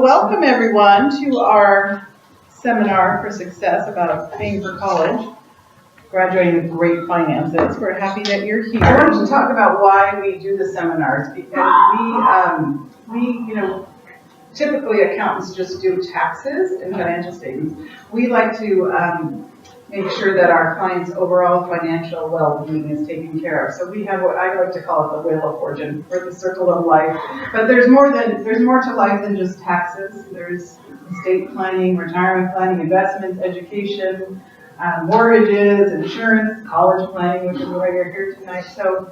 welcome everyone to our seminar for success about paying for college, graduating with great finances. We're happy that you're here. I wanted to talk about why we do the seminars, because typically accountants just do taxes and financial statements. We like to make sure that our clients' overall financial well-being is taken care of. So we have what I like to call it the Wheel of Fortune, or the Circle of Life. But there's more to life than just taxes. There's estate planning, retirement planning, investments, education, mortgages, insurance, college planning, which is why you're here tonight. So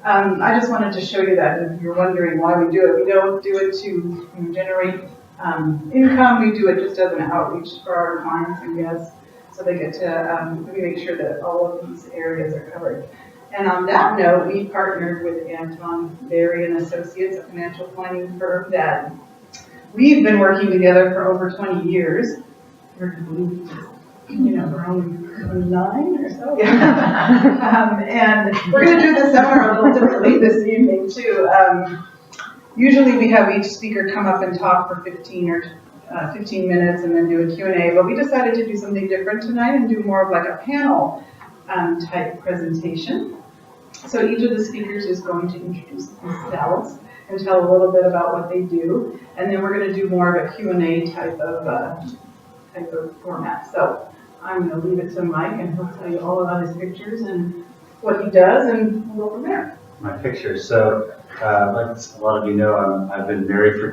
I just wanted to show you that. If you're wondering why we do it, we don't do it to generate income. We do it just as an outreach for our clients and guests. So they get to, we make sure that all of these areas are covered. And on that note, we partnered with Anton, Barry & Associates, a financial planning firm that we've been working together for over 20 years. We're only 9 or so. Yeah. And we're going to do this seminar a little differently this evening too. Usually we have each speaker come up and talk for 15 minutes and then do a Q&A, but we decided to do something different tonight and do more of like a panel type presentation. So each of the speakers is going to introduce themselves and tell a little bit about what they do, and then we're going to do more of a Q&A type of format. So I'm going to leave it to Mike, and he'll tell you all about his pictures and what he does, and we'll go from there. My pictures. So, like a lot of you know, I've been married for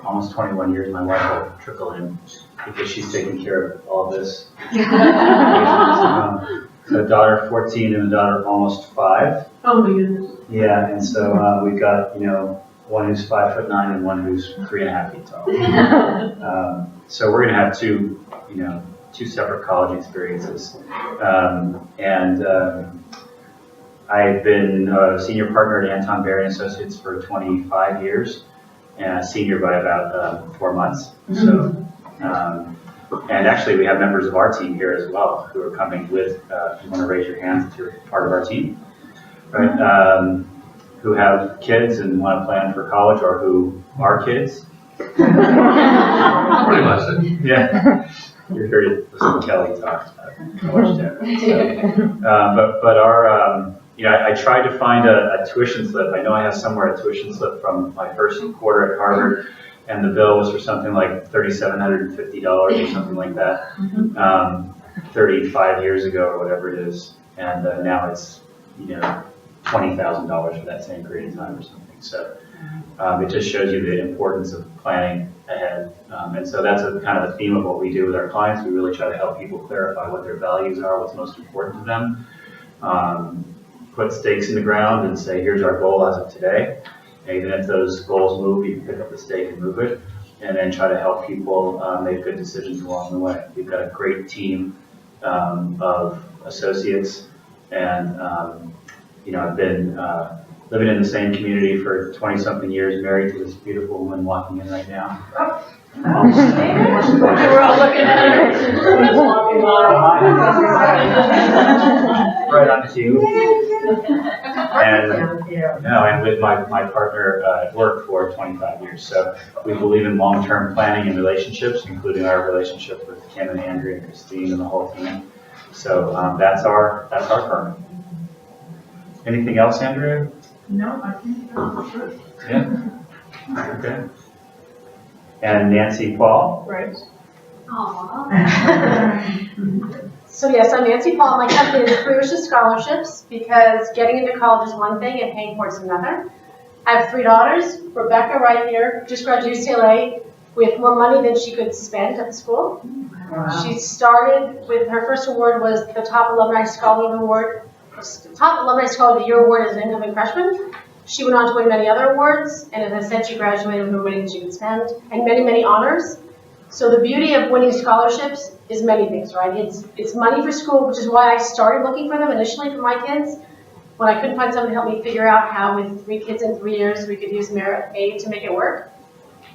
almost 21 years. My wife will trickle in because she's taking care of all this. So a daughter 14 and a daughter almost 5. Oh my goodness. Yeah, and so we've got, one who's 5'9" and one who's 3.5 feet tall. So we're going to have two separate college experiences. I've been a senior partner at Anton, Barry & Associates for 25 years, and a senior by about 4 months. So, and actually we have members of our team here as well who are coming with, if you want to raise your hands if you're part of our team, right? Who have kids and want to plan for college, or who are kids. Pretty much. Yeah. You're here to listen to Kelli talk about college debt. So, but our, I tried to find a tuition slip. I know I have somewhere a tuition slip from my first quarter at Harvard, and the bill was for something like $3,750 or something like that, 35 years ago or whatever it is, and now it's $20,000 for that same period of time or something. So it just shows you the importance of planning ahead, and so that's kind of a theme of what we do with our clients. We really try to help people clarify what their values are, what's most important to them. Put stakes in the ground and say, here's our goal as of today. And even if those goals move, you can pick up the stake and move it, and then try to help people make good decisions along the way. We've got a great team of associates, and I've been living in the same community for 20-something years, married to this beautiful woman walking in right now. We're all looking at her. Right on cue. And with my partner at work for 25 years. So we believe in long-term planning and relationships, including our relationship with Kim and Andrea and Christine and the whole team. So that's our firm. Anything else, Andrea? No, I think that's good. Yeah. Okay. And Nancy Paul. Right. Aww. So yes, I'm Nancy Paul. My company is Careers to Scholarships, because getting into college is one thing and paying for it is another. I have 3 daughters. Rebecca, right here, just graduated UCLA with more money than she could spend at the school. Wow. She started with, her first award was the Top Alumni Scholar Award, Top Alumni Scholar of the Year Award as an incoming freshman. She went on to win many other awards, and as I said, she graduated with more money than she could spend, and many, many honors. So the beauty of winning scholarships is many things, right? It's money for school, which is why I started looking for them initially for my kids, when I couldn't find someone to help me figure out how with 3 kids in 3 years we could use merit aid to make it work.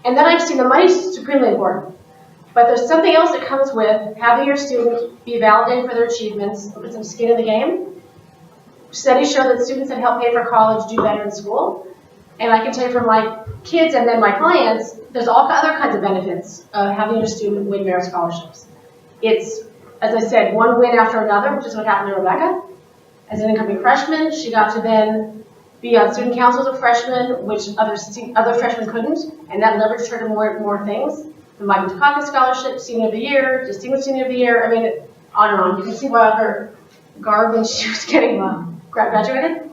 And then I've seen the money is supremely important. But there's something else that comes with having your student be validated for their achievements and put some skin in the game. Studies show that students that help pay for college do better in school. And I can tell you from my kids and then my clients, there's all other kinds of benefits of having a student win merit scholarships. It's, as I said, one win after another, which is what happened to Rebecca. As an incoming freshman, she got to then be on student council as a freshman, which other freshmen couldn't, and that leveraged her to more things. The Michael Dukakis Scholarship, Senior of the Year, Distinguished Senior of the Year, I mean, on and on. You can see why her garb when she was getting graduated.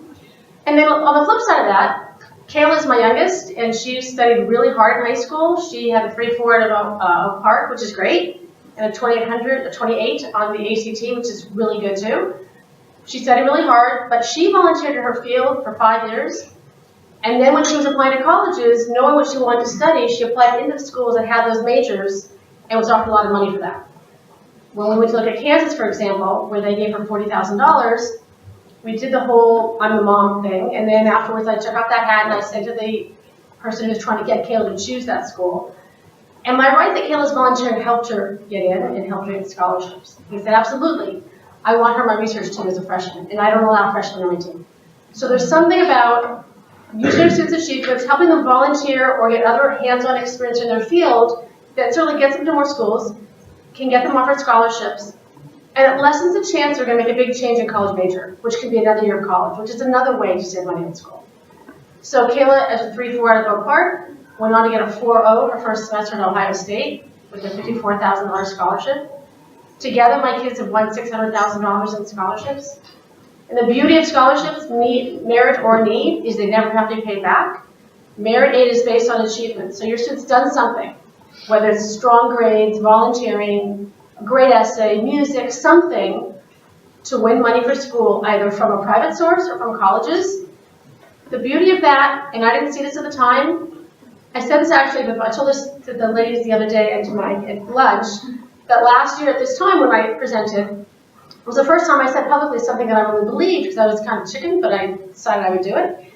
And then on the flip side of that, Kayla is my youngest, and she studied really hard in high school. She had a 3.4 at Oak Park, which is great, and a 28 on the ACT, which is really good too. She studied really hard, but she volunteered in her field for 5 years. And then when she was applying to colleges, knowing what she wanted to study, she applied into schools that had those majors and was offered a lot of money for that. When we went to look at Kansas, for example, where they gave her $40,000, we did the whole I'm the mom thing. And then afterwards, I took off that hat and I said to the person who's trying to get Kayla to choose that school, am I right that Kayla's volunteering helped her get in and helped her get scholarships? He said, absolutely. I want her on my research team as a freshman, and I don't allow freshmen on my team. So there's something about using their students' achievements, helping them volunteer or get other hands-on experience in their field that certainly gets them to more schools, can get them offered scholarships, and it lessens the chance they're going to make a big change in college major, which could be another year of college, which is another way to save money in school. So Kayla, as a 3.4 out of Oak Park, went on to get a 4.0 her first semester at Ohio State with a $54,000 scholarship. Together, my kids have won $600,000 in scholarships. And the beauty of scholarships, merit or need, is they never have to be paid back. Merit aid is based on achievement. So your student's done something, whether it's strong grades, volunteering, a great essay, music, something to win money for school, either from a private source or from colleges. The beauty of that, and I didn't see this at the time, I said this actually, I told this to the ladies the other day at lunch, that last year at this time when I presented, was the first time I said publicly something that I really believed, because I was kind of chicken, but I decided I would do it.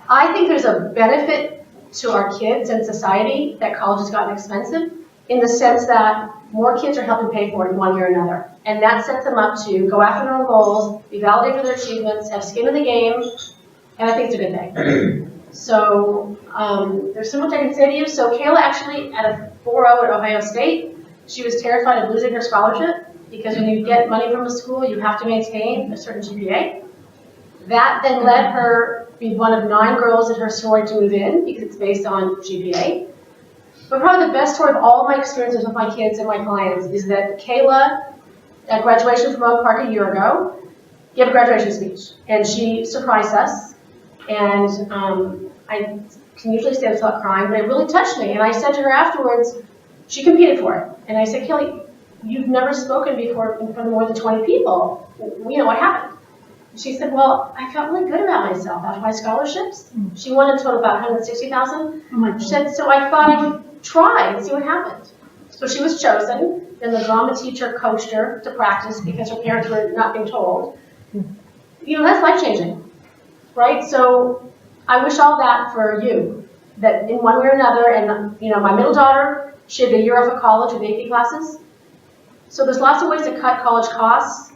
I think there's a benefit to our kids and society that college has gotten expensive, in the sense that more kids are helping pay for it in one way or another. And that sets them up to go after their own goals, be validated for their achievements, have skin in the game, and I think it's a good thing. So there's so much I can say to you. So Kayla actually, at a 4.0 at Ohio State, she was terrified of losing her scholarship, because when you get money from a school, you have to maintain a certain GPA. That then led her be one of 9 girls in her sorority to move in, because it's based on GPA. But probably the best story of all my experiences with my kids and my clients is that Kayla, at graduation from Oak Park a year ago, gave a graduation speech, and she surprised us. And I can usually say without crying, but it really touched me. And I said to her afterwards, she competed for it. And I said, Kelly, you've never spoken before in front of more than 20 people. You know, what happened? She said, well, I felt really good about myself after my scholarships. She won a total of about $160,000. She said, so I thought I would try and see what happened. So she was chosen. Then the drama teacher coached her to practice because her parents were not being told. You know, that's life-changing, right? So I wish all that for you, that in one way or another, and you know, my middle daughter, she had a year off of college with AP classes. So there's lots of ways to cut college costs.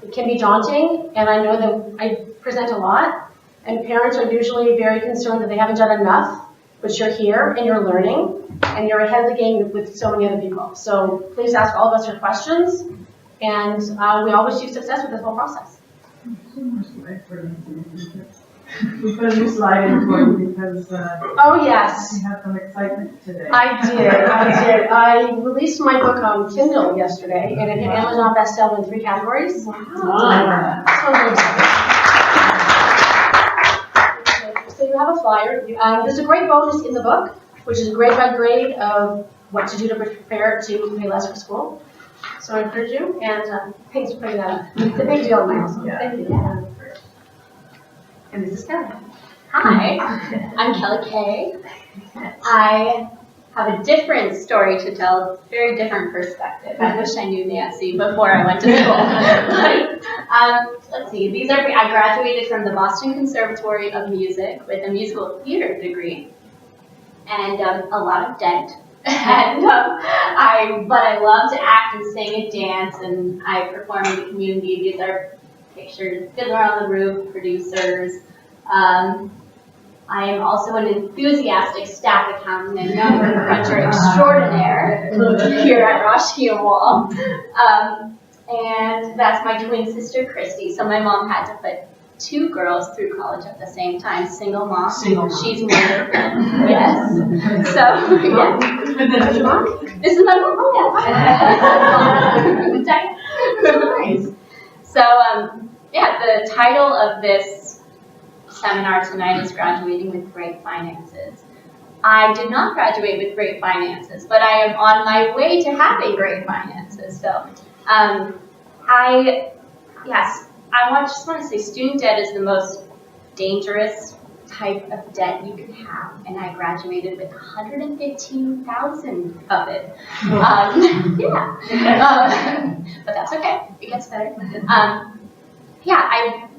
It can be daunting, and I know that I present a lot, and parents are usually very concerned that they haven't done enough, but you're here and you're learning, and you're ahead of the game with so many other people. So please ask all of us your questions, and we all wish you success with this whole process. So much expertise. We put a new slide in for you because Oh yes, we had some excitement today. I did. I released my book on Kindle yesterday, and it hit Amazon bestseller in 3 categories. Wow. So I'm excited. So you have a flyer. There's a great bonus in the book, which is a grade by grade of what to do to prepare to pay less for school. So I encourage you, and thanks for putting that up. It's a big deal in my household. Yeah. Thank you. And this is Kelly. Hi, I'm Kelli Kay. I have a different story to tell, a very different perspective. I wish I knew Nancy before I went to school. Let's see, I graduated from the Boston Conservatory of Music with a musical theater degree and a lot of debt. And but I love to act and sing and dance, and I perform in the community. These are pictures, Fiddler on the Roof, producers. I am also an enthusiastic staff accountant and number cruncher extraordinaire here at Roschke Wall. And that's my twin sister, Christy. So my mom had to put 2 girls through college at the same time. Single mom. Single mom. She's wonderful. Yes. So, yeah. And then your mom? This is my mom. Yes. Nice. So, yeah, the title of this seminar tonight is Graduating with Great Finances. I did not graduate with great finances, but I am on my way to having great finances. So, just want to say student debt is the most dangerous type of debt you can have, and I graduated with 115,000 of it. But that's okay. It gets better.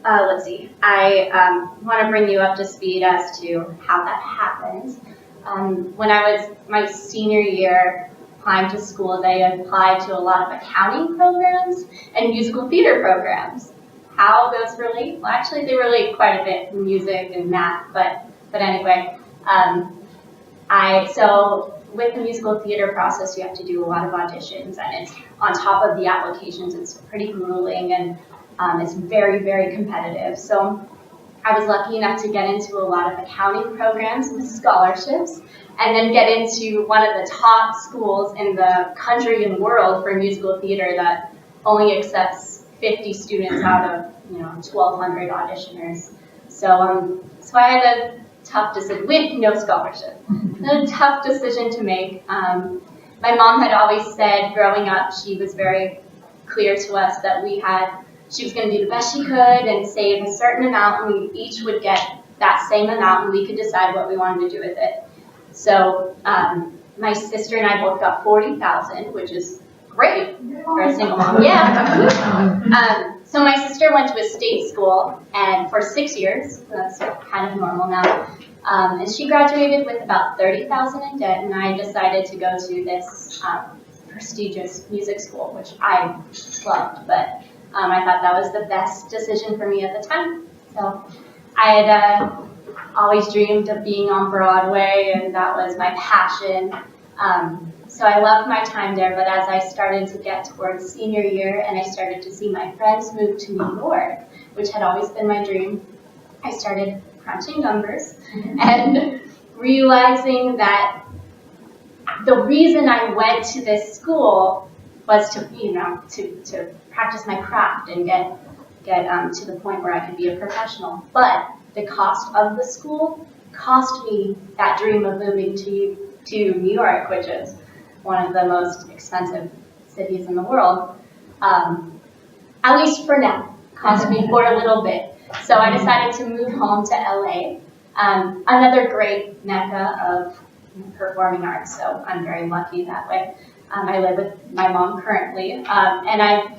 Let's see. I want to bring you up to speed as to how that happened. When I was my senior year applying to schools, I applied to a lot of accounting programs and musical theater programs. How those relate? Well, actually, they relate quite a bit in music and math, but anyway, so with the musical theater process, you have to do a lot of auditions, and it's on top of the applications. It's pretty grueling, and it's very, very competitive. So I was lucky enough to get into a lot of accounting programs with scholarships, and then get into one of the top schools in the country and world for musical theater that only accepts 50 students out of 1,200 auditioners. So I had a tough decision with no scholarship. A tough decision to make. My mom had always said, growing up, she was very clear to us that she was going to do the best she could and save a certain amount, and we each would get that same amount, and we could decide what we wanted to do with it. So my sister and I both got $40,000, which is great for a single mom. Yeah. So my sister went to a state school and for 6 years. So that's kind of normal now. And she graduated with about $30,000 in debt, and I decided to go to this prestigious music school, which I loved, but I thought that was the best decision for me at the time. So I had always dreamed of being on Broadway, and that was my passion. So I loved my time there, but as I started to get towards senior year and I started to see my friends move to New York, which had always been my dream, I started crunching numbers and realizing that the reason I went to this school was to practice my craft and get to the point where I could be a professional. But the cost of the school cost me that dream of moving to New York, which is one of the most expensive cities in the world, at least for now, cost me for a little bit. So I decided to move home to LA, another great mecca of performing arts, so I'm very lucky that way. I live with my mom currently, and I've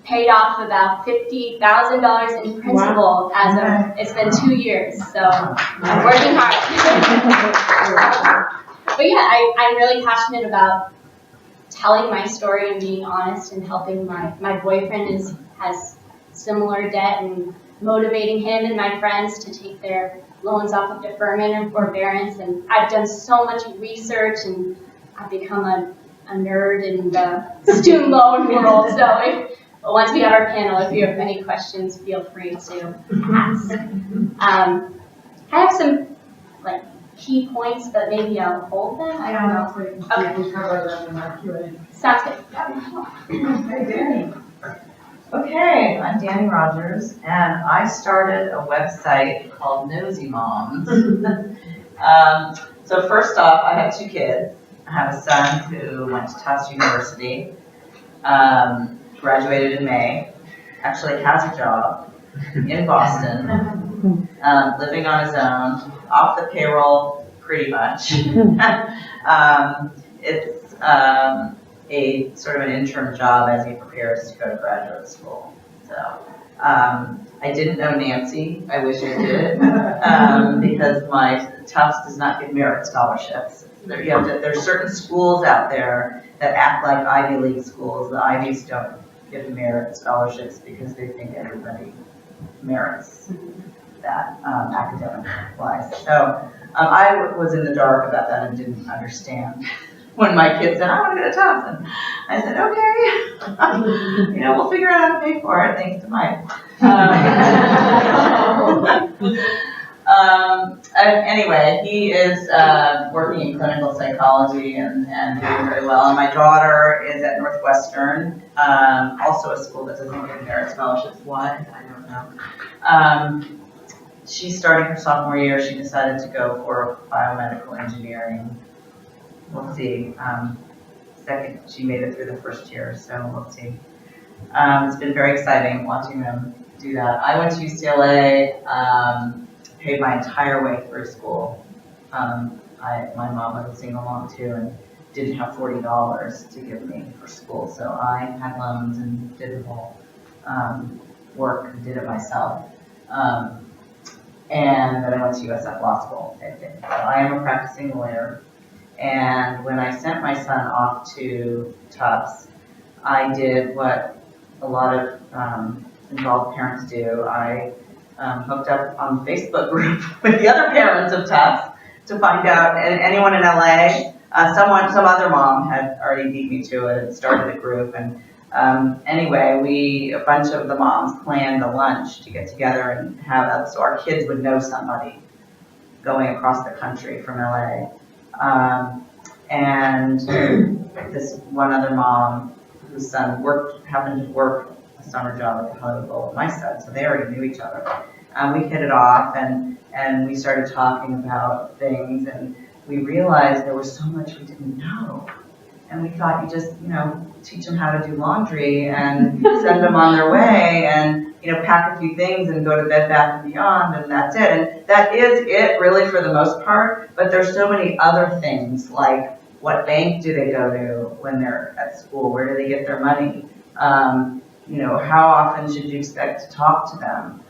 paid off about $50,000 in principal as of, it's been 2 years, so I'm working hard. But yeah, I'm really passionate about telling my story and being honest and helping my boyfriend has similar debt and motivating him and my friends to take their loans off of deferment and forbearance. And I've done so much research and I've become a nerd in the student loan world. So once we have our panel, if you have any questions, feel free to ask. I have some key points, but maybe I'll hold them. I don't know. Okay. We'll cover them in our Q&A. Sounds good. Hey, Dani. Okay, I'm Dani Rogers, and I started a website called KnowsyMoms. So first off, I have 2 kids. I have a son who went to Tufts University, graduated in May, actually has a job in Boston, living on his own, off the payroll pretty much. It's a sort of an interim job as he prepares to go to graduate school. So I didn't know Nancy. I wish I did, because my Tufts does not give merit scholarships. There's certain schools out there that act like Ivy League schools. The Ivies don't give merit scholarships because they think everybody merits that academic-wise. So I was in the dark about that and didn't understand. When my kids said, I want to go to Tufts, and I said, okay, we'll figure out how to pay for it, thanks to Mike. Anyway, he is working in clinical psychology and doing very well. And my daughter is at Northwestern, also a school that doesn't give merit scholarships. Why? I don't know. She's starting her sophomore year. She decided to go for biomedical engineering. We'll see. She made it through the first year, so we'll see. It's been very exciting watching them do that. I went to UCLA, paid my entire way through school. My mom was a single mom too, and didn't have $40 to give me for school, so I had loans and did the whole work and did it myself. And then I went to USF Law School. So I am a practicing lawyer. And when I sent my son off to Tufts, I did what a lot of involved parents do. I hooked up on the Facebook group with the other parents of Tufts to find out, and anyone in LA, some other mom had already beat me to it and started a group. And anyway, a bunch of the moms planned a lunch to get together and have that, so our kids would know somebody going across the country from LA. And this one other mom whose son happened to work a summer job at the Hollywood Bowl with my son, so they already knew each other. We hit it off, and we started talking about things, and we realized there was so much we didn't know. And we thought you just, teach them how to do laundry and send them on their way and, pack a few things and go to Bed Bath & Beyond, and that's it. And that is it really for the most part, but there's so many other things, like what bank do they go to when they're at school? Where do they get their money? How often should you expect to talk to them?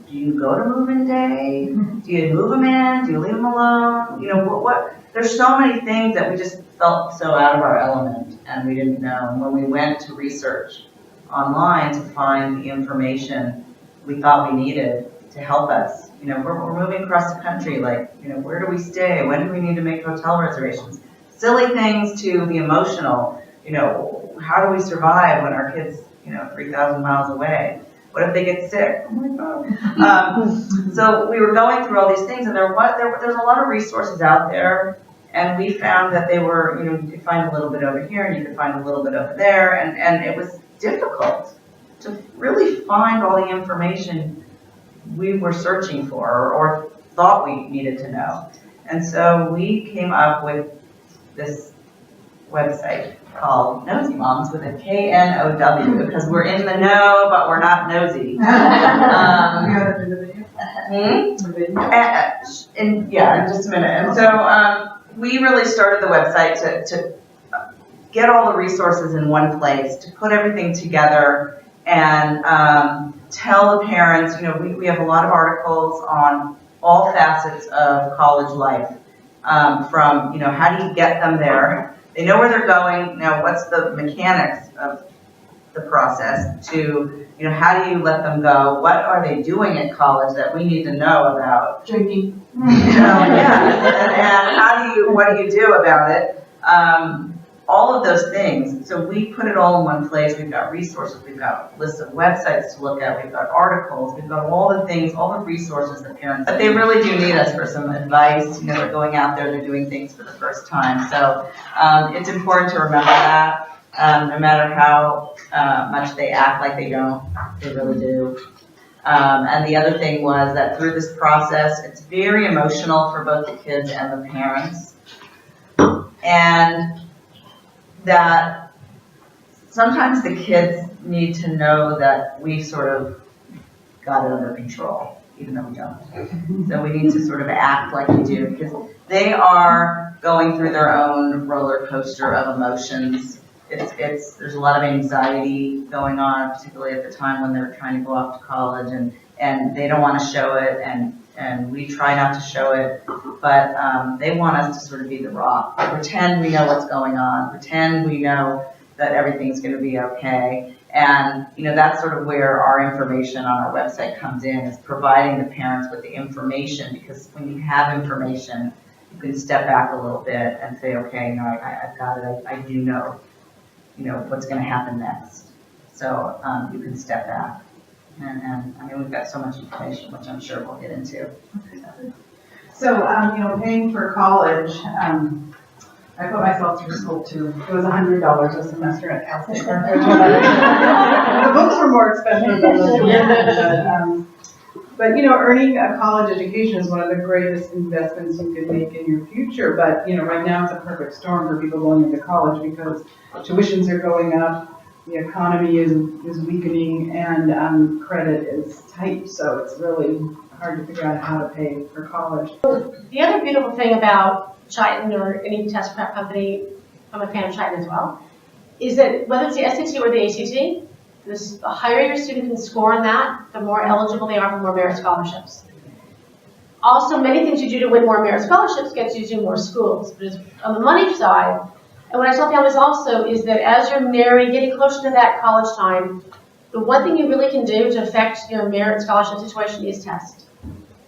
Do you go to move-in day? Do you move them in? Do you leave them alone? There's so many things that we just felt so out of our element and we didn't know. And when we went to research online to find the information we thought we needed to help us, we're moving across the country, where do we stay? When do we need to make hotel reservations? Silly things to the emotional, how do we survive when our kids, 3,000 miles away? What if they get sick? Oh my God. So we were going through all these things, and there's a lot of resources out there, and we found that they were, you could find a little bit over here, and you could find a little bit over there, and it was difficult to really find all the information we were searching for or thought we needed to know. And so we came up with this website called KnowsyMoms with a KNOW, because we're in the know, but we're not nosy. In just a minute. And so we really started the website to get all the resources in one place, to put everything together and tell the parents, we have a lot of articles on all facets of college life, from, how do you get them there? They know where they're going. Now, what's the mechanics of the process to, how do you let them go? What are they doing at college that we need to know about? Drinking. And what do you do about it? All of those things. So we put it all in one place. We've got resources. We've got lists of websites to look at. We've got articles. We've got all the things, all the resources that parents, but they really do need us for some advice. They're going out there, they're doing things for the first time. So it's important to remember that. No matter how much they act like they don't, they really do. And the other thing was that through this process, it's very emotional for both the kids and the parents. And that sometimes the kids need to know that we sort of got it under control, even though we don't. So we need to sort of act like we do, because they are going through their own roller coaster of emotions. There's a lot of anxiety going on, particularly at the time when they're trying to go off to college, and they don't want to show it, and we try not to show it, but they want us to sort of be the rock, pretend we know what's going on, pretend we know that everything's going to be okay. And, that's sort of where our information on our website comes in, is providing the parents with the information, because when you have information, you can step back a little bit and say, okay, I've got it, I do know, what's gonna happen next. So, you can step back. And we've got so much information, which I'm sure we'll get into. So, paying for college, I put myself through school too. It was $100 a semester at Cal State. The books were more expensive than the tuition, but earning a college education is one of the greatest investments you can make in your future. But, right now it's a perfect storm for people going into college because tuitions are going up, the economy is weakening, and credit is tight. So it's really hard to figure out how to pay for college. The other beautiful thing about Triton or any test prep company, I'm a fan of Triton as well, is that whether it's the SAT or the ACT, the higher your student can score on that, the more eligible they are for more merit scholarships. Also, many things you do to win more merit scholarships gets you to more schools. But on the money side, and what I tell families also is that as you're married, getting closer to that college time, the one thing you really can do to affect your merit scholarship situation is test.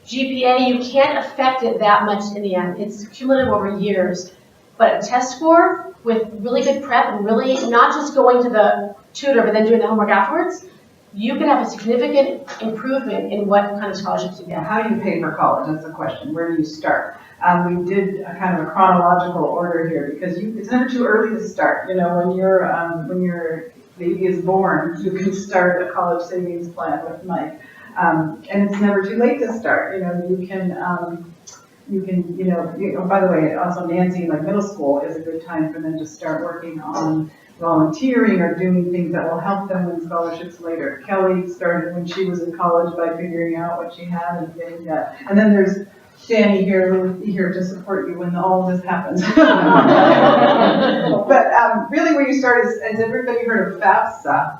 GPA, you can't affect it that much in the end. It's cumulative over years. But a test score with really good prep and really not just going to the tutor but then doing the homework afterwards, you can have a significant improvement in what kind of scholarships you get. How do you pay for college? That's the question. Where do you start? We did a kind of a chronological order here because it's never too early to start. When your baby is born, you can start a college savings plan with Mike. And it's never too late to start. You can, by the way, also Nancy, like middle school is a good time for them to start working on volunteering or doing things that will help them win scholarships later. Kelli started when she was in college by figuring out what she had and getting that. And then there's Dani here to support you when all this happens. But really where you start is, has everybody heard of FAFSA?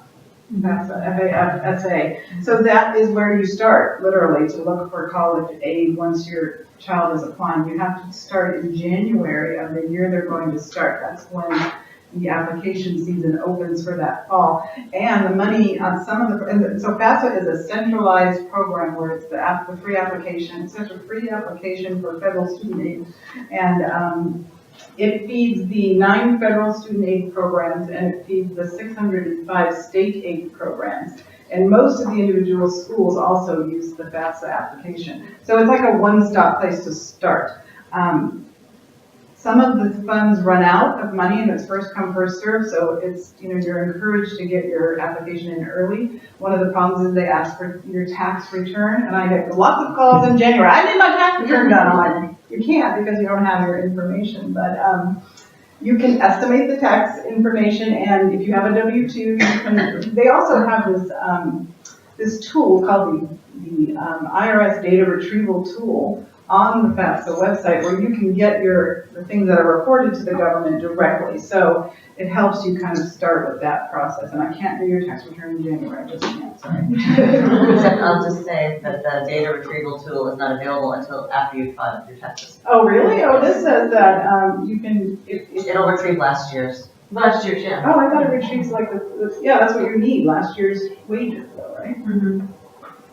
F-A-F-S-A. So that is where you start, literally, to look for college aid once your child is applying. You have to start in January of the year they're going to start. That's when the application season opens for that fall. And the money on some of so FAFSA is a centralized program where it's the free application. It's such a free application for federal student aid. And it feeds the 9 federal student aid programs, and it feeds the 605 state aid programs. And most of the individual schools also use the FAFSA application. So it's like a one-stop place to start. Some of the funds run out of money and it's first come, first serve. So it's, you're encouraged to get your application in early. One of the problems is they ask for your tax return, and I get lots of calls in January. I need my tax return done. I'm like, you can't because you don't have your information. But you can estimate the tax information, and if you have a W-2, they also have this this tool called the IRS data retrieval tool on the FAFSA website where you can get the things that are reported to the government directly. So it helps you kind of start with that process. And I can't do your tax return in January, I just can't, sorry. I'll just say that the data retrieval tool is not available until after you've filed your taxes. Oh, really? Oh, this says that you can... It'll retrieve last year's. Last year's, yeah. Oh, I thought it retrieves like yeah, that's what you need, last year's wages though, right? Mm-hmm.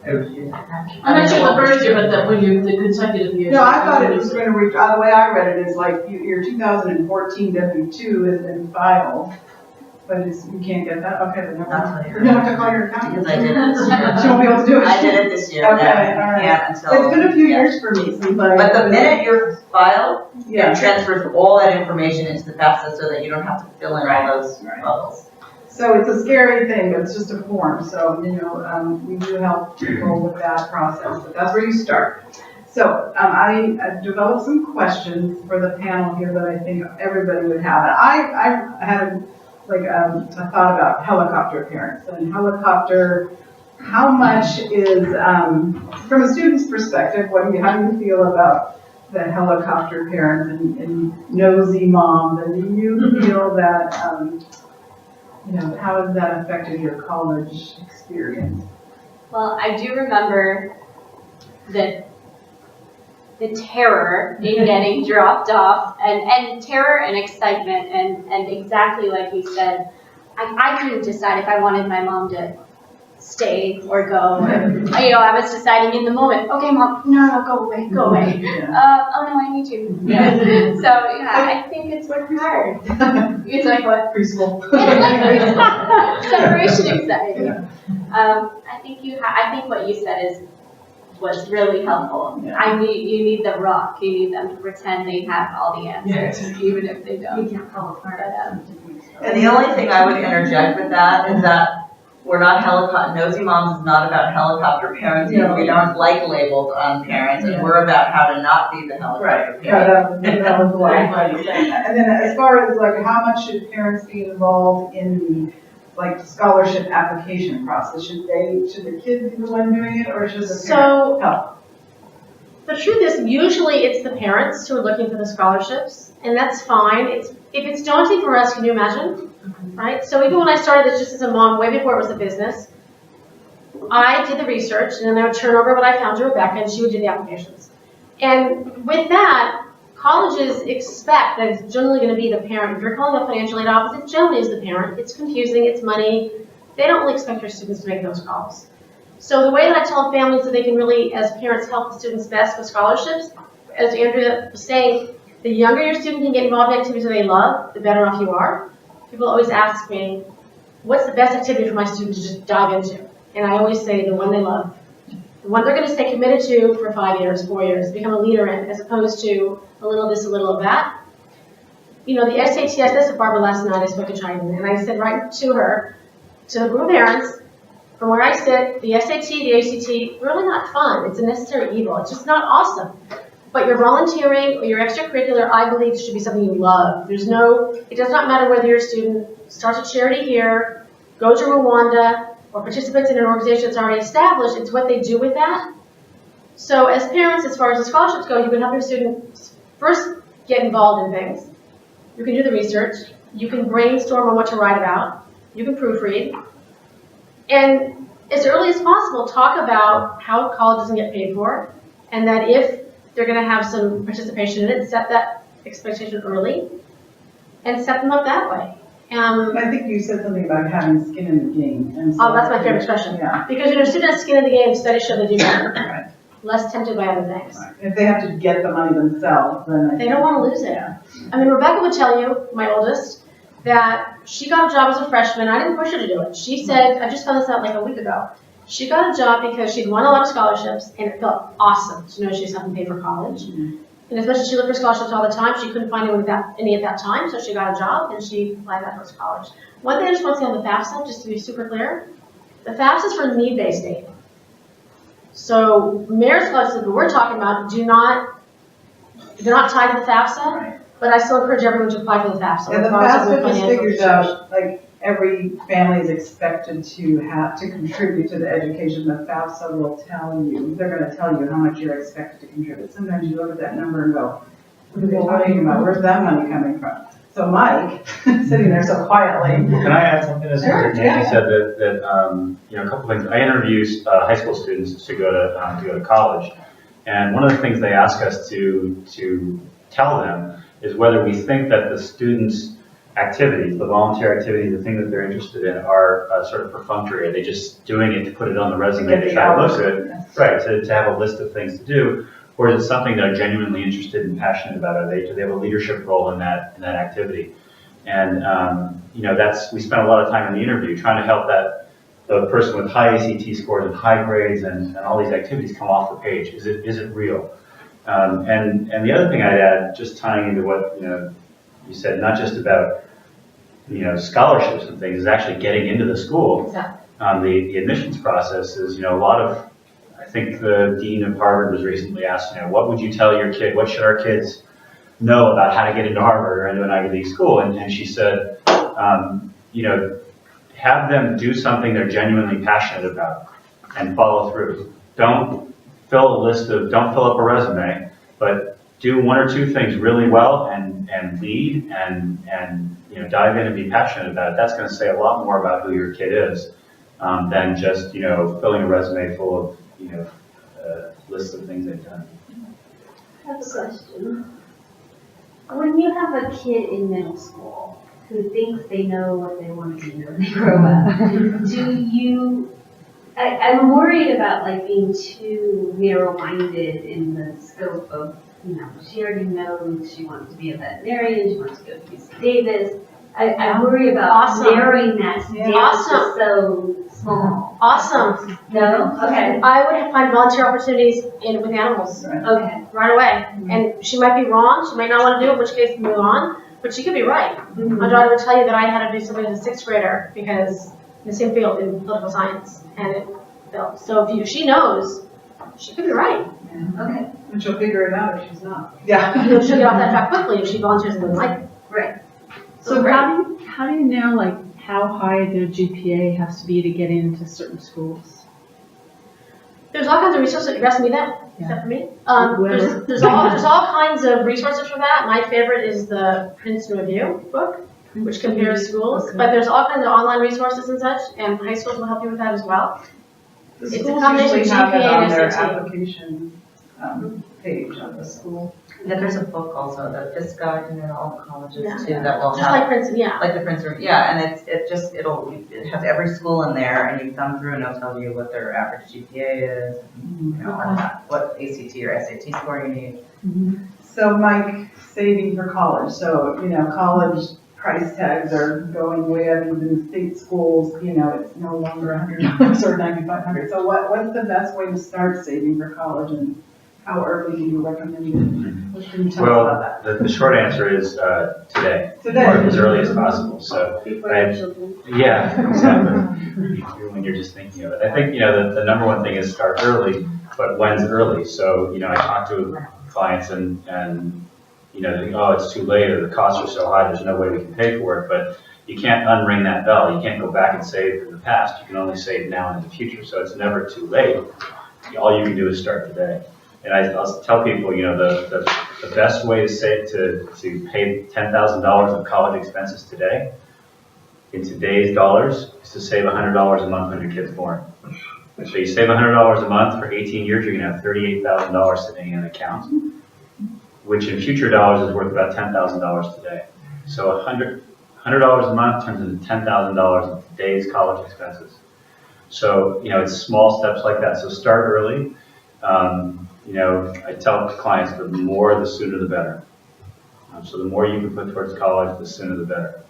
I'm not sure what first year, but the consecutive years. No, I thought it was going to reach, the way I read it is like your 2014 W-2 has been filed, but you can't get that, okay, then never mind. You have to call your accountant. Because I did it this year. She won't be able to do it. I did it this year. Okay, and all right. can't until. It's been a few years for me since But the minute you're filed, yeah. it transfers all that information into the FAFSA so that you don't have to fill in all those bubbles. So it's a scary thing, but it's just a form. So, we do help people with that process, but that's where you start. So I developed some questions for the panel here that I think everybody would have. And I had a thought about helicopter parents and how much is, from a student's perspective, how do you feel about the helicopter parents and nosy moms? And do you feel that, how has that affected your college experience? Well, I do remember the terror in getting dropped off, and terror and excitement, and exactly like you said, I couldn't decide if I wanted my mom to stay or go. I was deciding in the moment, okay, Mom, no, go away. Oh no, I need you. Yeah. So yeah, I think it's hard. It's like what? Preschool. It's like separation anxiety. I think what you said was really helpful. Yeah. You need the rock. You need them to pretend they have all the answers, even if they don't. We can't fall apart. And the only thing I would interject with that is that we're not KnowsyMoms is not about helicopter parenting. No. We aren't like labeled parents, and we're about how to not be the helicopter Right, yeah, parent. that was a lot of fun saying that. And then as far as like how much should parents be involved in the like scholarship application process? Should the kid be the one doing it or should the parent help? The truth is, usually it's the parents who are looking for the scholarships, and that's fine. If it's daunting for us, can you imagine? Right? So even when I started this just as a mom, way before it was a business, I did the research, and then I would turn over what I found to Rebecca, and she would do the applications. And with that, colleges expect that it's generally going to be the parent. If you're calling a financial aid office, it generally is the parent. It's confusing, it's money. They don't really expect their students to make those calls. So the way that I tell families that they can really, as parents, help the students best with scholarships, as Andrea was saying, the younger your student can get involved in activities that they love, the better off you are. People always ask me, what's the best activity for my student to just dive into? And I always say the one they love. The one they're going to stay committed to for 5 years, 4 years, become a leader in, as opposed to a little of this, a little of that. You know, the SAT, I said to Barbara last night, I spoke to China, and I said right to her, to the group of parents, from where I sit, the SAT, the ACT, really not fun. It's a necessary evil. It's just not awesome. But your volunteering or your extracurricular, I believe, should be something you love. It does not matter whether your student starts a charity here, goes to Rwanda, or participates in an organization that's already established. It's what they do with that. So as parents, as far as the scholarships go, you can help your students first get involved in things. You can do the research. You can brainstorm on what to write about. You can proofread. And as early as possible, talk about how college doesn't get paid for, and that if they're going to have some participation in it, set that expectation early, and set them up that way. I think you said something about having skin in the game. And so That's my favorite expression. Yeah. Because a student has skin in the game, studies show they do better. Right. Less tempted by other things. Right. If they have to get the money themselves, then They don't want to lose it. Yeah. I mean, Rebecca would tell you, my oldest, that she got a job as a freshman. I didn't push her to do it. She said, I just found this out like a week ago. She got a job because she'd won a lot of scholarships, and it felt awesome to know she was having to pay for college. And as much as she looked for scholarships all the time, she couldn't find any at that time, so she got a job, and she applied that towards college. One thing I just want to say on the FAFSA, just to be super clear, the FAFSA is for need-based aid. So merit scholarships that we're talking about they're not tied to the FAFSA, Right. but I still encourage everyone to apply for the FAFSA. And the regardless of their FAFSA just financial figures situation. out, like, every family is expected to have to contribute to the education. The FAFSA will tell you, they're going to tell you how much you're expected to contribute. Sometimes you look at that number and go, what are they talking about? Where's that money coming from? So Mike, sitting there so quietly. Can I add something to Sure, Nancy yeah. said that a couple things. I interview high school students to go to college, and one of the things they ask us to tell them is whether we think that the students' activities, the volunteer activities, the things that they're interested in are sort of perfunctory. Are they just doing it to put it on the resume to try to look good? Right, to have a list of things to do. Or is it something they're genuinely interested and passionate about? Do they have a leadership role in that activity? And we spent a lot of time in the interview trying to help the person with high ACT scores and high grades and all these activities come off the page. Is it real? And the other thing I'd add, just tying into what you said, not just about scholarships and things, is actually getting into the school. Exactly. The admissions process is a lot of. I think the dean of Harvard was recently asked, what would you tell your kid? What should our kids know about how to get into Harvard or into an Ivy League school? And she said, have them do something they're genuinely passionate about and follow through. Don't fill up a resume, but do one or two things really well and lead and dive in and be passionate about it. That's going to say a lot more about who your kid is than just filling a resume full of lists of things they've done. I have a question. When you have a kid in middle school, who thinks they know what they want to be when they grow up, I'm worried about like being too narrow-minded in the scope of, she already knows she wants to be a veterinarian, she wants to go to UC Davis. I worry about narrowing that down to so small. Awesome. No? Okay. I would find volunteer opportunities with animals Okay. right away. And she might be wrong, she might not want to do it, in which case move on, but she could be right. My daughter would tell you that I had to do something as a 6th grader because in the same field in political science, and it failed. So if she knows, she could be right. Okay. And she'll figure it out if she's not. Yeah. She'll get off that track quickly if she volunteers and doesn't like it. Right. So how do you know like how high their GPA has to be to get into certain schools? There's all kinds of resources. You're asking me that, except for me. Whoever. There's all kinds of resources for that. My favorite is the Princeton Review book, which compares schools. But there's all kinds of online resources and such, and high schools will help you with that as well. The It's a schools combination usually have it GPA on and their SAT. application page of the school. Yeah, there's a book also, the FIS guide, and then all colleges Yeah. too, that will Just have, like Princeton, yeah. like the Princeton, yeah, and it has every school in there, and you thumb through and it'll tell you what their average GPA is, all that, what ACT or SAT score you need. So Mike, saving for college, so, college price tags are going way up, even state schools, it's no longer $100 or $9,500. So what's the best way to start saving for college, and how early do you recommend it? What can you tell us about that? The short answer is today. Today. Or as early as possible. So, yeah, exactly. When you're just thinking of it. I think, the number one thing is start early, but when's early? So, I talk to clients and they think, oh, it's too late, or the costs are so high, there's no way we can pay for it. But you can't unring that bell. You can't go back and save in the past. You can only save now and in the future. So it's never too late. All you can do is start today. And I'll tell people, the best way to save, to pay $10,000 of college expenses today, in today's dollars, is to save $100 a month when your kid's born. So you save $100 a month for 18 years, you're gonna have $38,000 sitting in an account, which in future dollars is worth about $10,000 today. So $100 a month turns into $10,000 in today's college expenses. So, it's small steps like that. So start early. I tell clients the more, the sooner the better. So the more you can put towards college, the sooner the better.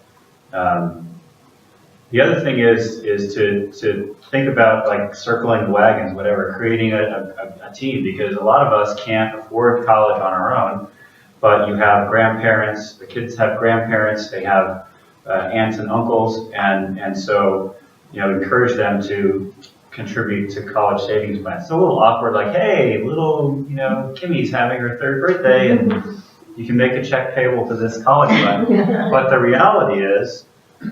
The other thing is to think about like circling the wagons, whatever, creating a team, because a lot of us can't afford college on our own, but you have grandparents, the kids have grandparents, they have aunts and uncles, and so, encourage them to contribute to college savings plans. It's a little awkward, like, hey, little, Kimmy's having her 3rd birthday, and you can make a check payable to this college fund. But the reality is,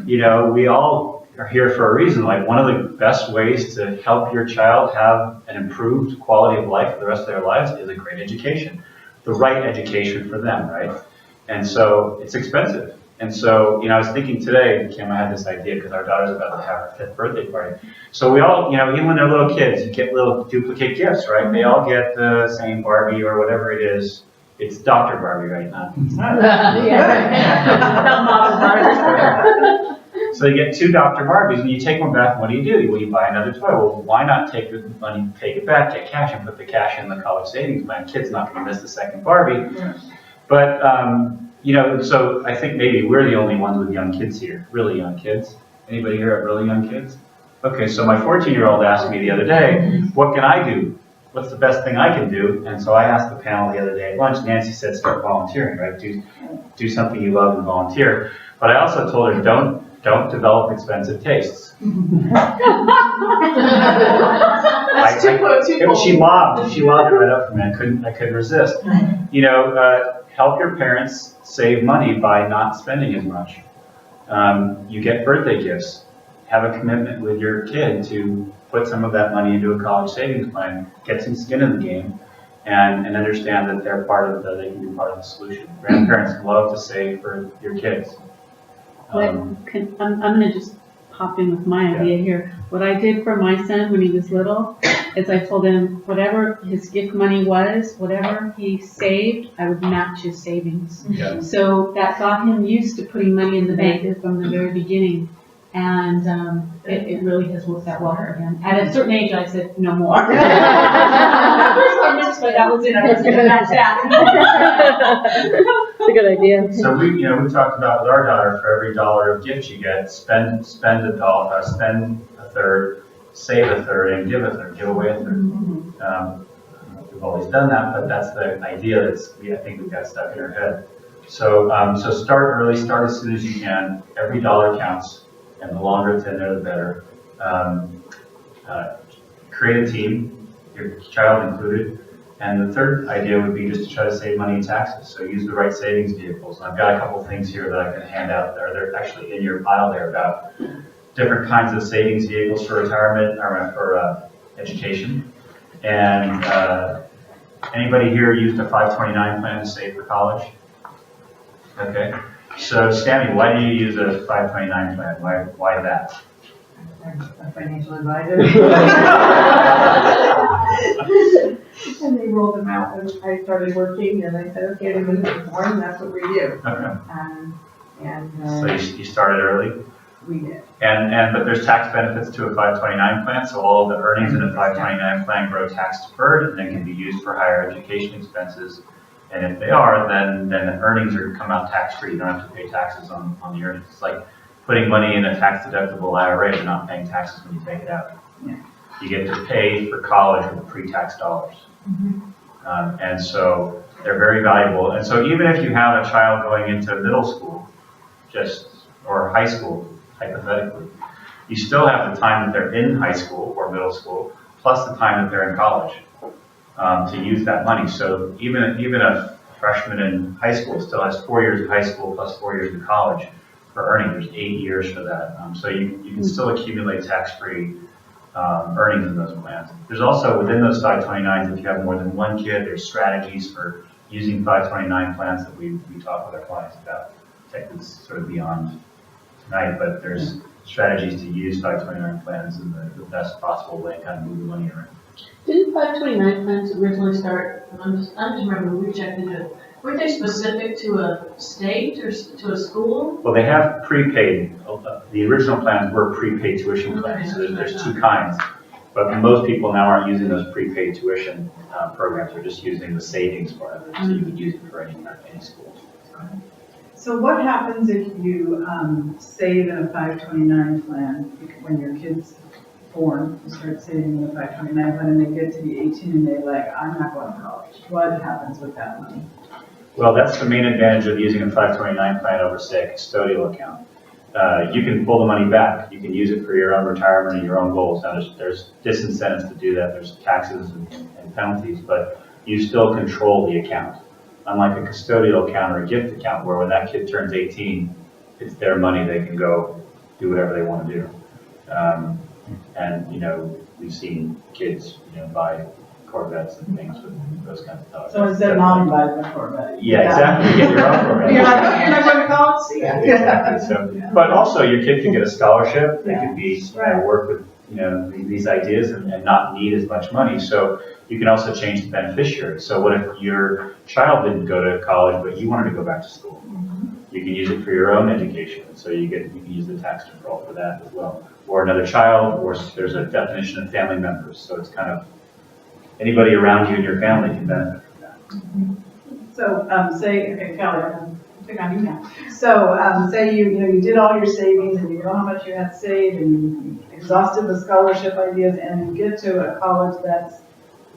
we all are here for a reason. Like, one of the best ways to help your child have an improved quality of life for the rest of their lives is a great education. The right education for them, right? And so it's expensive. And so, I was thinking today, Kim, I had this idea because our daughter's about to have her 5th birthday party. So we all, even when they're little kids, you get little duplicate gifts, right? They all get the same Barbie or whatever it is. It's Dr. Barbie right now. So you get 2 Dr. Barbies, and you take one back, and what do? Well, you buy another toy. Well, why not take the money, take it back, get cash, and put the cash in the college savings plan? Kid's not going to miss the 2nd Barbie. But, so I think maybe we're the only ones with young kids here, really young kids. Anybody here have really young kids? Okay, so my 14-year-old asked me the other day, what can I do? What's the best thing I can do? And so I asked the panel the other day at lunch, Nancy said start volunteering, right? Do something you love and volunteer. But I also told her, don't develop expensive tastes. That's too close. She lobbed it right up for me. I couldn't resist. Help your parents save money by not spending as much. You get birthday gifts. Have a commitment with your kid to put some of that money into a college savings plan. Get some skin in the game, and understand that they're they can be part of the solution. Grandparents love to save for your kids. I'm going to just hop in with my idea here. What I did for my son when he was little is I told him whatever his gift money was, whatever he saved, I would match his savings. Yeah. So that got him used to putting money in the bank from the very beginning. And it really has worked out well for him. At a certain age, I said, no more. But that was it. I was going to match that. That's a good idea. So we talked about with our daughter, for every dollar of gift you get, spend a third, save a third, and give a third, give away a third. We've always done that, but that's the idea I think we've got stuck in our head. So start early, start as soon as you can. Every dollar counts, and the longer it's in there, the better. Create a team, your child included. And the third idea would be just to try to save money in taxes. So use the right savings vehicles. And I've got a couple things here that I can hand out there. They're actually in your pile there about different kinds of savings vehicles for retirement or for education. And anybody here used a 529 plan to save for college? Okay. So Sammy, why do you use a 529 plan? Why that? A financial advisor. And they rolled them out when I started working, and I said, okay, I'm going to do more, and that's what we do. Okay. And So you started early? we did. But there's tax benefits to a 529 plan, so all of the earnings in a 529 plan grow tax deferred, and they can be used for higher education expenses. And if they are, then the earnings come out tax-free. You don't have to pay taxes on the earnings. It's like putting money in a tax-deductible IRA. You're not paying taxes when you take it out. Yeah. You get to pay for college with pre-tax dollars. And so they're very valuable. And so even if you have a child going into middle school, or high school, hypothetically, you still have the time that they're in high school or middle school, plus the time that they're in college, to use that money. So even a freshman in high school still has 4 years of high school plus 4 years of college for earning. There's 8 years for that. So you can still accumulate tax-free earnings in those plans. There's also, within those 529s, if you have more than one kid, there's strategies for using 529 plans that we talk with our clients about. Technically sort of beyond tonight, but there's strategies to use 529 plans in the best possible way, kind of move the money around. Didn't 529 plans originally start, I'm just remembering we checked into it, weren't they specific to a state or to a school? Well, they have prepaid, the original plans were prepaid tuition plans, so there's two kinds. But most people now aren't using those prepaid tuition programs, they're just using the savings part of it, so you could use it for any school. So what happens if you save in a 529 plan when your kid's born? You start saving in a 529 plan and they get to be 18 and they're like, I'm not going to college. What happens with that money? Well, that's the main advantage of using a 529 plan over, say, a custodial account. You can pull the money back. You can use it for your own retirement and your own goals. Now, there's disincentives to do that. There's taxes and penalties, but you still control the account. Unlike a custodial account or a gift account, where when that kid turns 18, it's their money. They can go do whatever they want to do. And we've seen kids, buy Corvettes and things with those kinds of dollars. So instead mom buys the Corvette. Yeah, exactly. You get your own Corvette. You're like, oh, you're not going to college? See ya. Exactly. So, but also your kid can get a scholarship. They can be work with these ideas and not need as much money. So you can also change the beneficiary. So what if your child didn't go to college but you wanted to go back to school? You can use it for your own education. So you can use the tax deferral for that as well. Or another child, or there's a definition of family members. So it's kind of anybody around you in your family can benefit from that. So okay, Kelli, I think I do now. So say you did all your savings and you know how much you had saved and you exhausted the scholarship ideas and you get to a college that's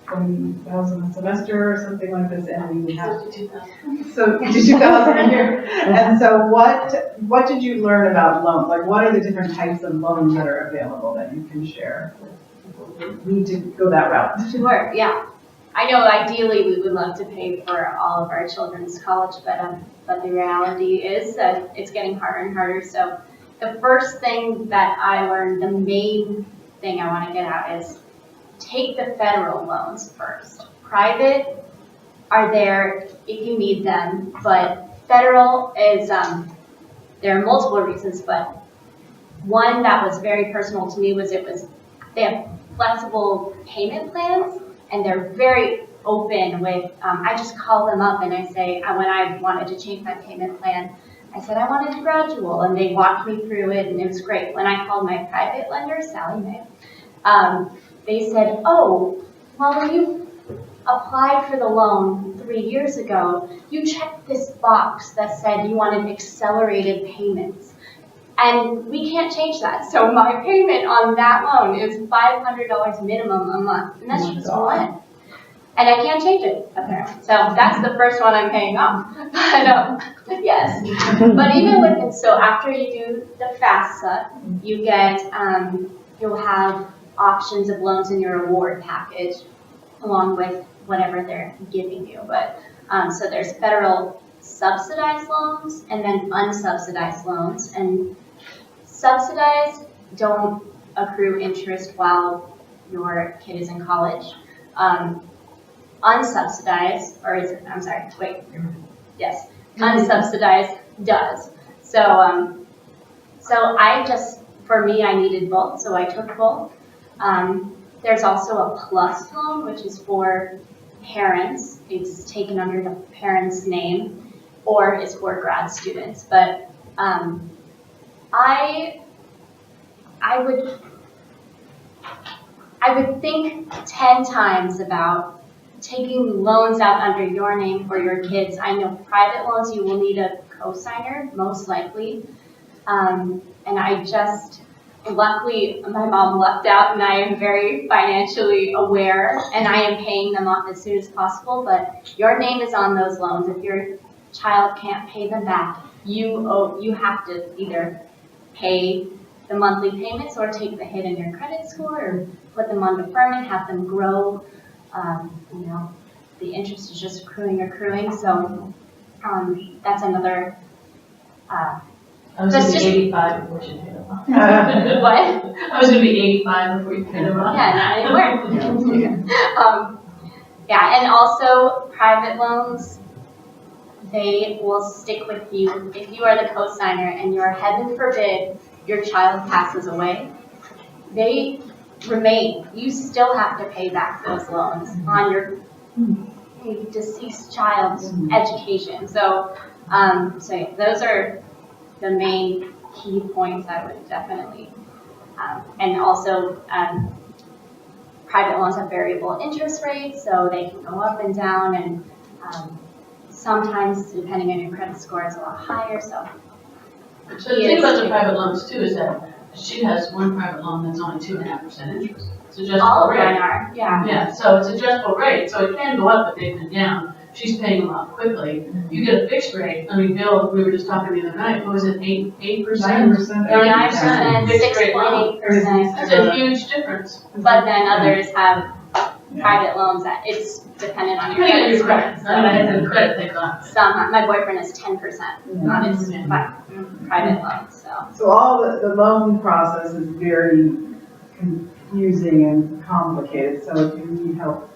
$20,000 a semester or something like this, and you have so $52,000 a year. And so what did you learn about loans? Like, what are the different types of loans that are available that you can share? We need to go that route. Sure, yeah. I know ideally we would love to pay for all of our children's college, but the reality is that it's getting harder and harder. So the first thing that I learned, the main thing I want to get at is take the federal loans first. Private are there if you need them, but federal is, there are multiple reasons, but one that was very personal to me was they have flexible payment plans, and they're very open with, I just call them up and I say, when I wanted to change my payment plan, I said I wanted gradual, and they walked me through it, and it was great. When I called my private lender, Sally Mae, they said, oh, well, when you applied for the loan 3 years ago, you checked this box that said you wanted accelerated payments. And we can't change that. So my payment on that loan is $500 minimum a month. And that's just one. And I can't change it, apparently. So that's the first one I'm paying off. But yes. But even with it, so after you do the FAFSA, you get, you'll have options of loans in your award package along with whatever they're giving you. But so there's federal subsidized loans and then unsubsidized loans. And subsidized don't accrue interest while your kid is in college. Unsubsidized, or is it, I'm sorry, wait, yes, unsubsidized does. So, so I just, for me, I needed both, so I took both. There's also a plus loan, which is for parents. It's taken under the parent's name, or is for grad students. But I would think 10 times about taking loans out under your name for your kids. I know private loans, you will need a co-signer, most likely. And I just, luckily, my mom lucked out and I am very financially aware and I am paying them off as soon as possible, but your name is on those loans. If your child can't pay them back, you have to either pay the monthly payments or take the hit in your credit score or put them on deferment, have them grow. You know, the interest is just accruing. So that's another. I was going to be 85 before she paid them off. What? I was going to be 85 before you paid them off. Yeah, not anymore. Yeah, and also private loans, they will stick with you. If you are the co-signer and you're, heaven forbid, your child passes away, they remain. You still have to pay back those loans on your deceased child's education. So, so yeah, those are the main key points I would definitely, and also private loans have variable interest rates, so they can go up and down, and sometimes, depending on your credit score, it's a lot higher. So the thing about the private loans too is that she has one private loan that's only 2.5% interest. It's adjustable all of rate. them are, yeah. Yeah, so it's adjustable rate, so it can go up, but they've been down. She's paying them off quickly. You get a fixed rate. I mean, Bill, we were just talking the other night. What was it? 8%? 9%. 9%, Fixed rate loan. 6.8%. That's a huge difference. But then others have private loans that it's dependent on your Depending on credit your credit. score. I mean, I have the credit they got. Some, my boyfriend is 10% on his private loan, so. So all the loan process is very confusing and complicated, so if you need help,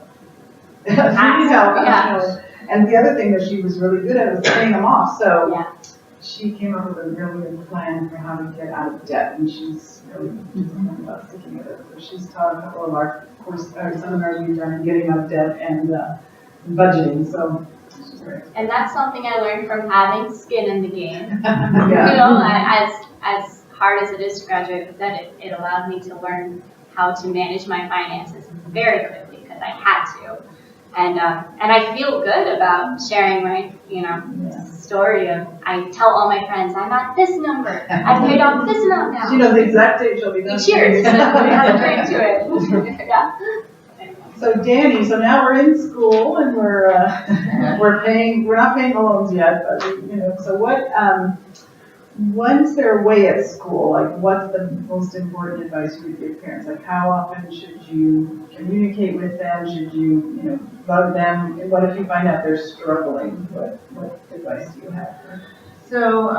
if you need help, Yeah. And the other thing that she was really good at was paying them off, so Yeah. she came up with a really good plan for how to get out of debt, and she's really disciplined about sticking with it. So she's taught a couple of our seminars we've done in getting out of debt and budgeting, so she's great. And that's something I learned from having skin in the game. Yeah. You know, as hard as it is to graduate with debt, it allowed me to learn how to manage my finances very quickly because I had to. And I feel good about sharing my, story of, I tell all my friends, I'm at this number, I've paid off this amount now. She knows the exact date she'll be done. Cheers, and we have a drink to it. Yeah. So Dani, so now we're in school and we're not paying the loans yet, but so once they're away at school, like what's the most important advice you would give parents? Like how often should you communicate with them? Should you, love them? What if you find out they're struggling? What advice do you have? So,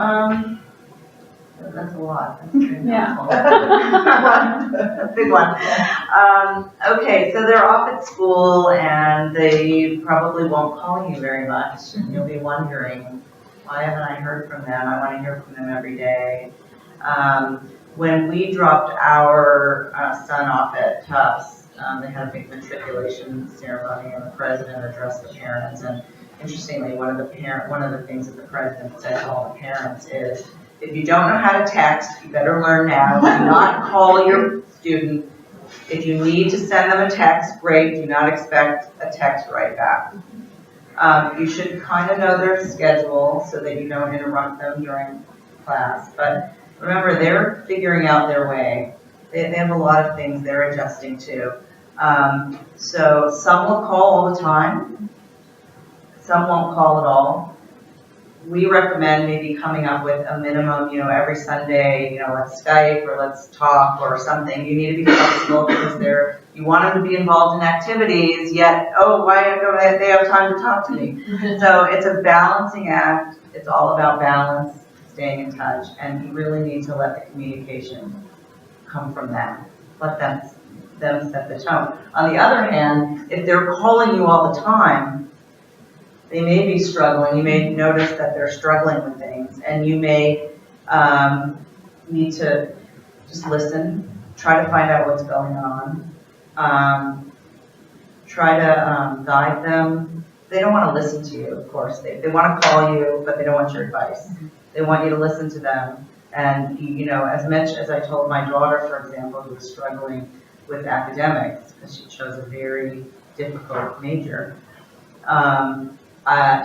that's a lot. That's a big Yeah. a big one. Okay, so they're off at school and they probably won't call you very much. And you'll be wondering, why haven't I heard from them? I want to hear from them every day. when we dropped our son off at Tufts, they had a big matriculation ceremony and the president addressed the parents. And interestingly, one of the things that the president said to all the parents is, if you don't know how to text, you better learn now. Do not call your student. If you need to send them a text, great. Do not expect a text right back. You should kind of know their schedule so that you don't interrupt them during class. But remember, they're figuring out their way. They have a lot of things they're adjusting to. So some will call all the time. Some won't call at all. We recommend maybe coming up with a minimum, every Sunday, let's Skype or let's talk or something. You need to be flexible because you want them to be involved in activities, yet, why don't they have time to talk to me? So it's a balancing act. It's all about balance, staying in touch, and you really need to let the communication come from them. Let them set the tone. On the other hand, if they're calling you all the time, they may be struggling. You may notice that they're struggling with things, and you may need to just listen, try to find out what's going on, try to guide them. They don't want to listen to you, of course. They want to call you, but they don't want your advice. They want you to listen to them. And, as much as I told my daughter, for example, who was struggling with academics, because she chose a very difficult major,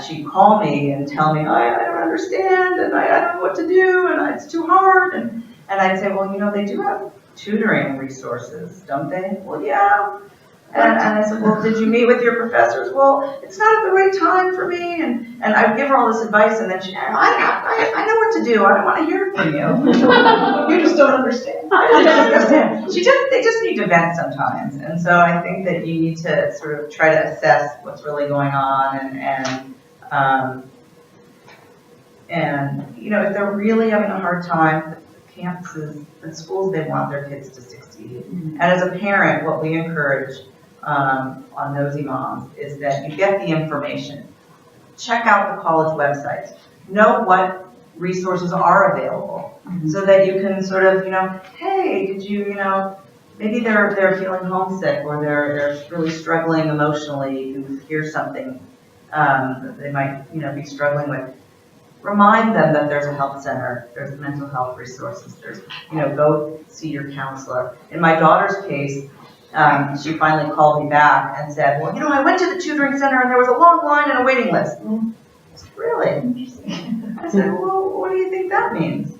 she'd call me and tell me, I don't understand, and I don't know what to do, and it's too hard. And I'd say, well, they do have tutoring resources, don't they? Well, yeah. And I said, well, did you meet with your professors? Well, it's not at the right time for me. And I'd give her all this advice, and then she'd, I know what to do. I don't want to hear it from you. You just don't understand. I don't understand. They just need to vent sometimes. And so I think that you need to sort of try to assess what's really going on and if they're really having a hard time, the campuses, the schools, they want their kids to succeed. And as a parent, what we encourage on KnowsyMoms is that you get the information. Check out the college websites. Know what resources are available so that you can sort of, hey, did you, maybe they're feeling homesick or they're really struggling emotionally. You hear something that they might, be struggling with. Remind them that there's a health center, there's mental health resources, there's, go see your counselor. In my daughter's case, she finally called me back and said, well, I went to the tutoring center and there was a long line and a waiting list. I said, really? I said, well, what do you think that means?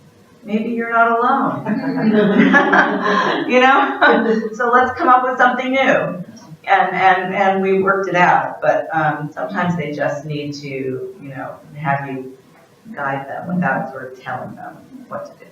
Maybe you're not alone. So let's come up with something new. And we worked it out. But sometimes they just need to, have you guide them without sort of telling them what to do.